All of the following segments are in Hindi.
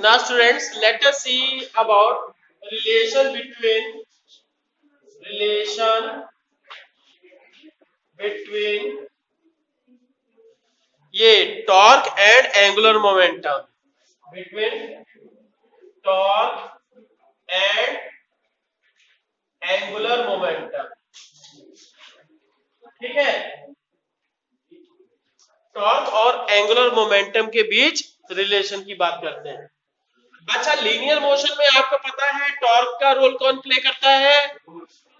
Now students, let us see about relation between ये torque and angular momentum, between torque and angular momentum. ठीक है, टॉर्क और एंगुलर मोमेंटम के बीच रिलेशन की बात करते हैं। अच्छा, लीनियर मोशन में आपको पता है टॉर्क का रोल कौन प्ले करता है?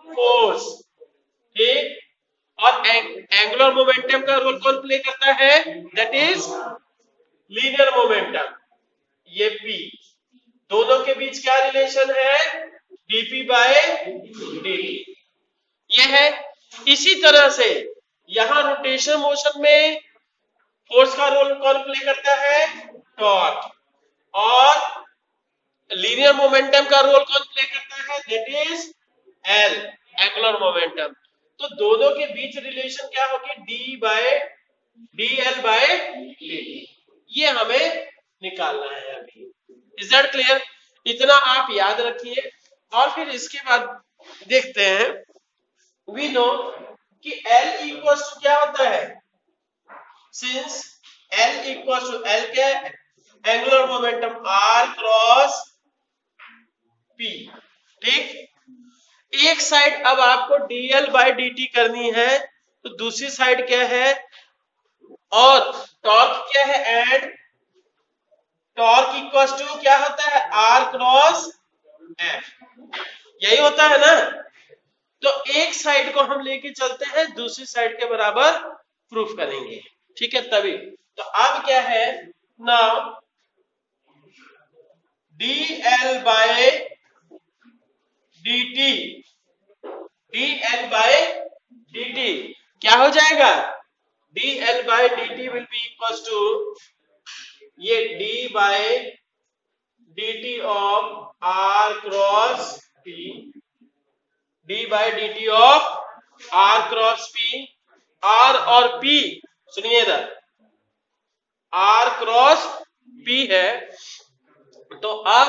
फोर्स। ठीक, और एंगुलर मोमेंटम का रोल कौन प्ले करता है? That is linear momentum. ये P, दोनों के बीच क्या रिलेशन है? dp by dt। ये है। इसी तरह से यहां रोटेशन मोशन में फोर्स का रोल कौन प्ले करता है? टॉर्क। और लीनियर मोमेंटम का रोल कौन प्ले करता है? That is L, angular momentum. तो दोनों के बीच रिलेशन क्या होगी? dl by dt। ये हमें निकालना है अभी। Is that clear? इतना आप याद रखिए और फिर इसके बाद देखते हैं। वी नो कि L इक्वल्स टू क्या होता है? Since L equals to L क्या है? Angular momentum R cross P। ठीक, एक साइड अब आपको dl बाय dt करनी है, तो दूसरी साइड क्या है? और टॉर्क क्या है? एंड टॉर्क इक्वल्स टू क्या होता है? R cross F। यही होता है ना? तो एक साइड को हम लेके चलते हैं, दूसरी साइड के बराबर प्रूफ करेंगे। ठीक है, तभी तो अब क्या है? Now dl by dt, dl by dt क्या हो जाएगा? dl by dt will be equals to ये d by dt of r cross p, d by dt of r cross p। r और p सुनिए इधर, r क्रॉस p है, तो अब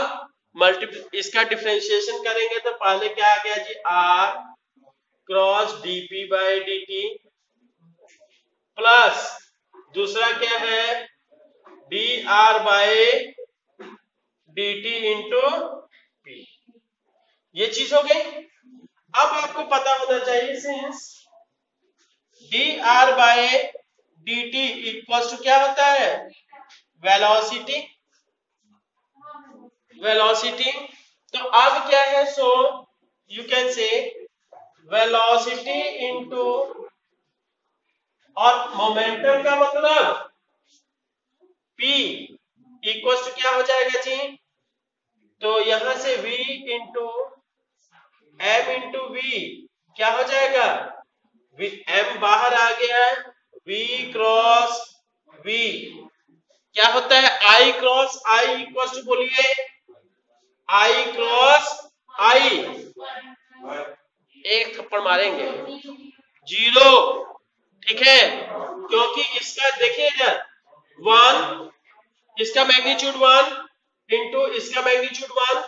इसका डिफरेंशिएशन करेंगे तो पहले क्या आ गया जी? r cross dp by dt plus दूसरा क्या है? dr by dt into p। ये चीज हो गई। अब आपको पता होना चाहिए since dr by dt equals to क्या होता है? वेलोसिटी। वेलोसिटी, तो अब क्या है? So you can say velocity into, और मोमेंटम का मतलब p इक्वल्स टू क्या हो जाएगा जी? तो यहां से v into m into v क्या हो जाएगा? m बाहर आ गया, v क्रॉस v क्या होता है? i cross i equals to, बोलिए, i क्रॉस i। एक थप्पड़ मारेंगे, 0। ठीक है, क्योंकि इसका देखिए इधर 1, इसका मैग्नीट्यूड 1 इंटू इसका मैग्नीट्यूड 1,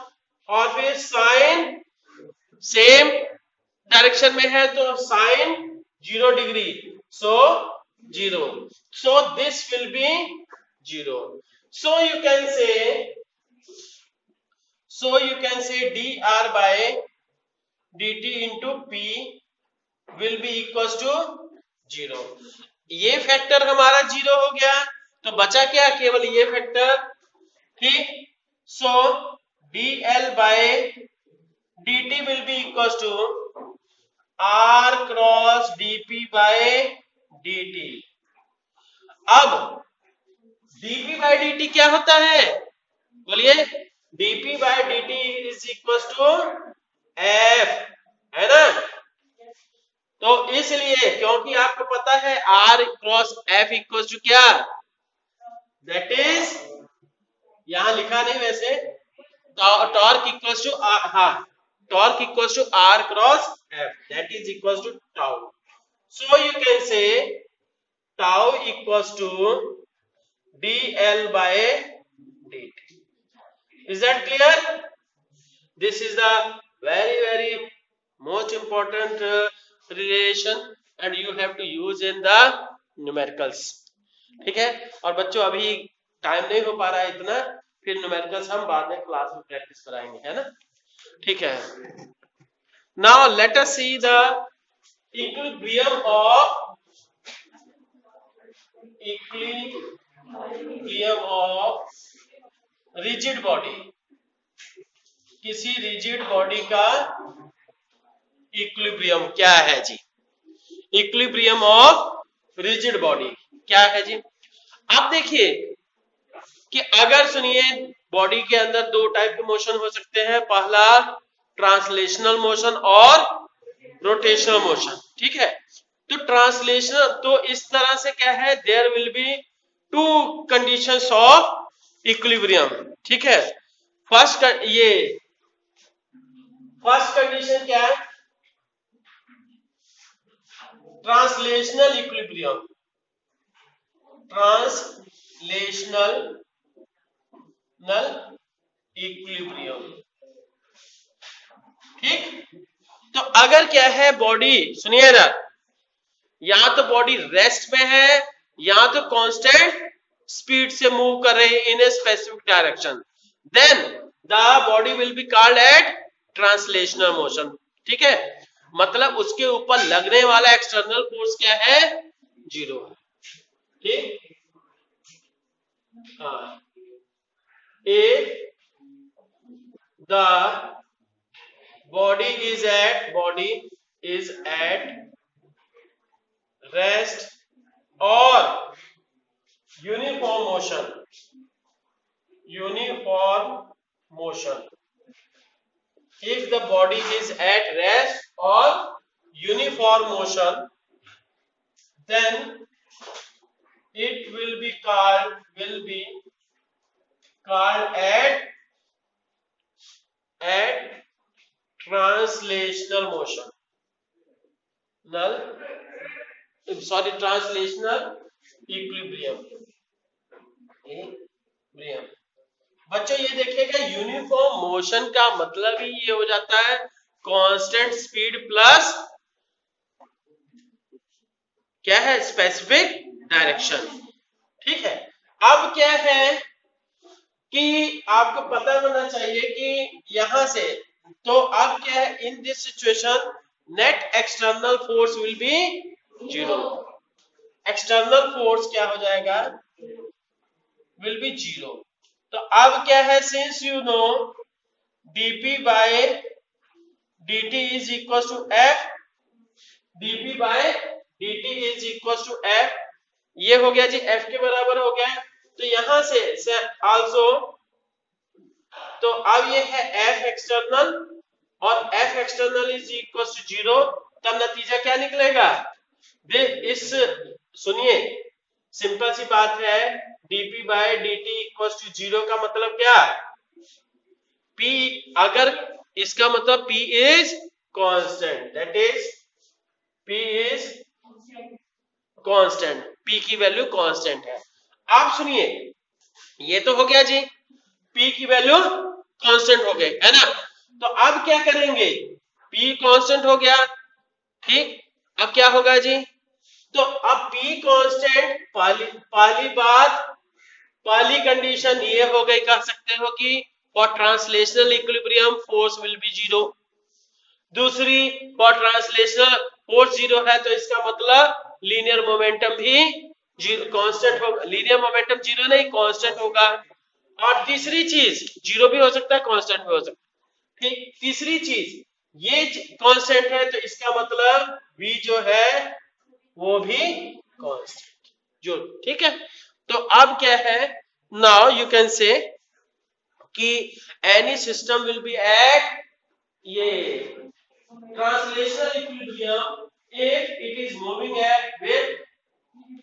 और फिर साइन सेम डायरेक्शन में है तो sine 0 degree, so 0, so this will be 0। So you can say dr by dt into p will be equals to 0। ये फैक्टर हमारा 0 हो गया, तो बचा क्या? केवल ये फैक्टर। ठीक, सो dl by dt will be equals to r cross dp by dt। अब dp by dt क्या होता है? बोलिए, dp by dt is equals to f, है ना? तो इसलिए क्योंकि आपको पता है r cross f equals to क्या? दैट इज, यहां लिखा नहीं वैसे, torque equals to torque equals to r cross f, that is equals to tau. So you can say tau equals to dl by dt। Is that clear? This is the very most important relation and you have to use in the numericals. ठीक है, और बच्चों अभी टाइम नहीं हो पा रहा है इतना, फिर न्यूमेरिकल्स हम बाद में क्लास में प्रैक्टिस कराएंगे, है ना? ठीक है. Now let us see the equilibrium of rigid body. किसी रिजिड बॉडी का इक्विलिब्रियम क्या है जी? इक्विलिब्रियम ऑफ रिजिड बॉडी क्या है जी? आप देखिए कि अगर सुनिए बॉडी के अंदर दो टाइप के मोशन हो सकते हैं. पहला ट्रांसलेशनल मोशन और रोटेशनल मोशन. ठीक है, तो ट्रांसलेशनल तो इस तरह से क्या है, there will be two conditions of equilibrium. ठीक है, फर्स्ट कंडीशन क्या है? Translational equilibrium. Translational equilibrium. ठीक, तो अगर क्या है बॉडी, सुनिए ना, या तो बॉडी रेस्ट में है या तो कांस्टेंट स्पीड से मूव कर रही है in a specific direction, then the body will be called at translational motion. ठीक है, मतलब उसके ऊपर लगने वाला एक्सटर्नल फोर्स क्या है? जीरो. ठीक, हाँ, if the body is at rest or uniform motion. If the body is at rest or uniform motion, then it will be called at translational motion. Translational equilibrium. बच्चों ये देखिएगा, यूनिफॉर्म मोशन का मतलब ही ये हो जाता है कांस्टेंट स्पीड प्लस क्या है? Specific direction. ठीक है, अब क्या है कि आपको पता होना चाहिए कि यहां से, तो अब क्या है, in this situation net external force will be zero. External force क्या हो जाएगा? Will be zero. तो अब क्या है, since you know dp by dt is equal to f, dp by dt is equal to f, ये हो गया जी f के बराबर हो गया. तो यहां से आल्सो, तो अब ये है f एक्सटर्नल और f external is equal to zero. तब नतीजा क्या निकलेगा? इस सुनिए, सिंपल सी बात है, dp by dt equal to zero का मतलब क्या? p, अगर इसका मतलब p is constant, that is p is constant, p की वैल्यू कांस्टेंट है. आप सुनिए, ये तो हो गया जी, p की वैल्यू कांस्टेंट हो गई है ना. तो अब क्या करेंगे? p कांस्टेंट हो गया. ठीक, अब क्या होगा जी? तो अब p कांस्टेंट, पहली कंडीशन ये हो गई, कह सकते हो कि for translational equilibrium force will be zero. दूसरी, फॉर ट्रांसलेशनल फोर्स जीरो है तो इसका मतलब लीनियर मोमेंटम भी कांस्टेंट होगा. लीनियर मोमेंटम जीरो नहीं, कांस्टेंट होगा. और तीसरी चीज, जीरो भी हो सकता है, कांस्टेंट भी हो सकता है. ठीक, तीसरी चीज, ये कांस्टेंट है तो इसका मतलब v जो है वो भी कांस्टेंट जो. ठीक है, तो अब क्या है, नाउ यू कैन से कि any system will be at ये translational equilibrium if it is moving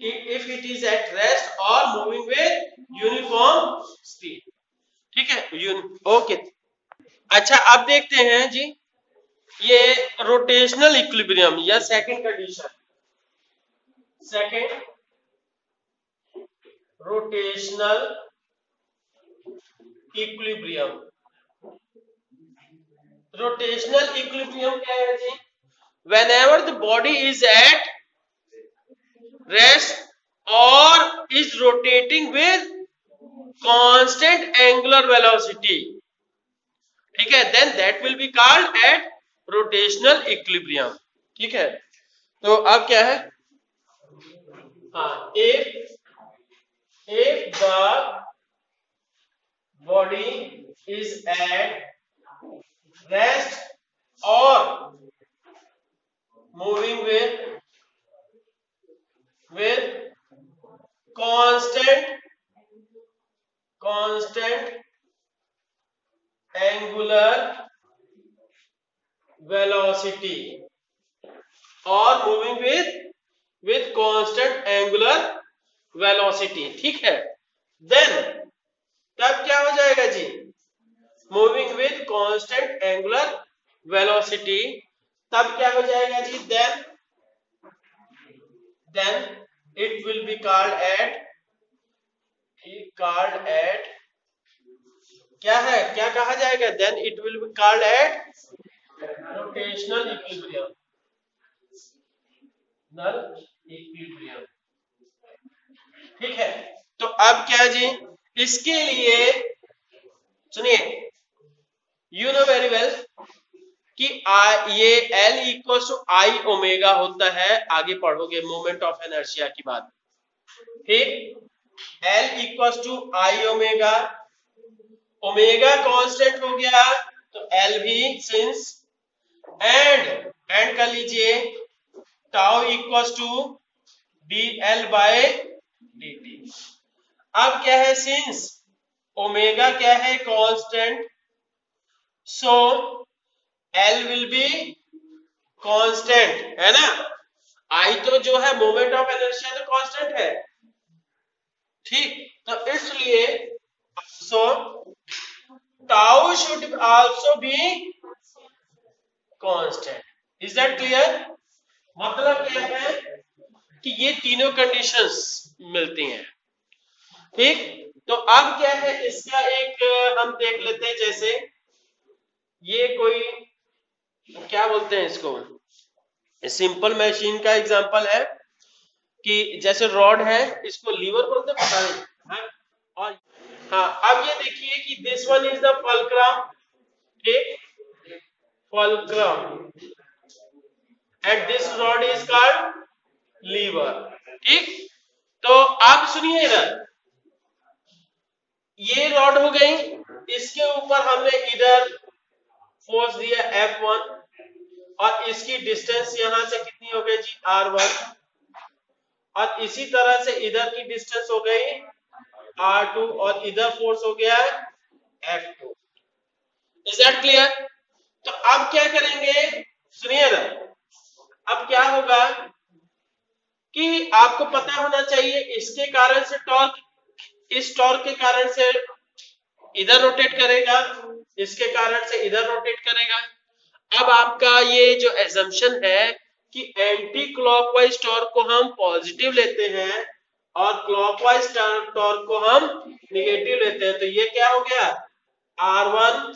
if it is at rest or moving with uniform speed. ठीक है, ओके. अच्छा, अब देखते हैं जी ये रोटेशनल इक्विलिब्रियम या second condition. Second rotational equilibrium. Rotational equilibrium क्या है जी? whenever the body is at rest or is rotating with constant angular velocity, ठीक है, then that will be called at rotational equilibrium। ठीक है, तो अब क्या है, हाँ, if the body is at rest or moving with constant angular velocity or moving with constant angular velocity, ठीक है, then तब क्या हो जाएगा जी, moving with constant angular velocity, तब क्या हो जाएगा जी, then it will be called at क्या है, क्या कहा जाएगा, then it will be called at rotational equilibrium, null equilibrium। ठीक है, तो अब क्या जी, इसके लिए सुनिए, यू नो वेरी वेल कि ये L equal to I omega होता है, आगे पढ़ोगे मोमेंट ऑफ इनर्शिया की बात, ठीक, L equal to I omega, omega constant हो गया तो L भी सिंस, एंड कर लीजिए tau equal to dl by dt। अब क्या है, सिंस ओमेगा क्या है, constant, so L will be constant, है ना, I तो जो है मोमेंट ऑफ इनर्शिया तो कांस्टेंट है, ठीक, तो इसलिए so tau should also be constant. Is that clear? मतलब क्या है कि ये तीनों कंडीशंस मिलती हैं, ठीक, तो अब क्या है, इसका एक हम देख लेते हैं, जैसे ये कोई क्या बोलते हैं इसको, सिंपल मशीन का एग्जांपल है कि जैसे रॉड है, इसको लीवर बोलते हैं, पता नहीं, हाँ, और हाँ, अब ये देखिए कि this one is the fulcrum, ठीक, fulcrum, and this rod is called lever, ठीक, तो आप सुनिए इधर, ये रॉड हो गई, इसके ऊपर हमने इधर फोर्स दिया F1 और इसकी डिस्टेंस यहां से कितनी हो गई जी, R1, और इसी तरह से इधर की डिस्टेंस हो गई R2 और इधर फोर्स हो गया F2। Is that clear? तो अब क्या करेंगे, सुनिए ना, अब क्या होगा कि आपको पता होना चाहिए, इसके कारण से टॉर्क, इस टॉर्क के कारण से इधर रोटेट करेगा, इसके कारण से इधर रोटेट करेगा। अब आपका ये जो एजम्पशन है कि एंटी क्लॉकवाइज टॉर्क को हम पॉजिटिव लेते हैं और क्लॉकवाइज टॉर्क को हम नेगेटिव लेते हैं, तो ये क्या हो गया, R1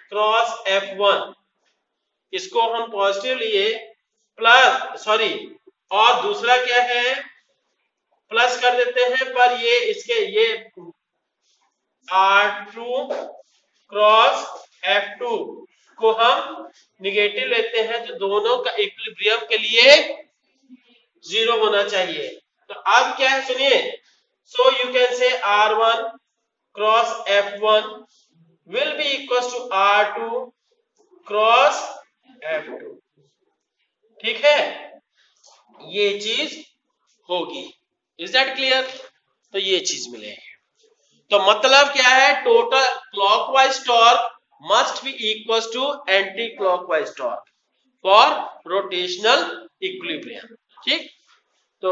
क्रॉस F1, इसको हम पॉजिटिव लिए, प्लस सॉरी, और दूसरा क्या है, प्लस कर देते हैं, पर ये इसके ये R2 क्रॉस F2 को हम निगेटिव लेते हैं, तो दोनों का इक्विलिब्रियम के लिए 0 होना चाहिए। तो अब क्या है, सुनिए, सो you can say R1 cross F1 will be equal to R2 cross F2, ठीक है, ये चीज होगी। Is that clear? तो ये चीज मिलेगी, तो मतलब क्या है, total clockwise torque must be equals to anti-clockwise torque for rotational equilibrium, ठीक, तो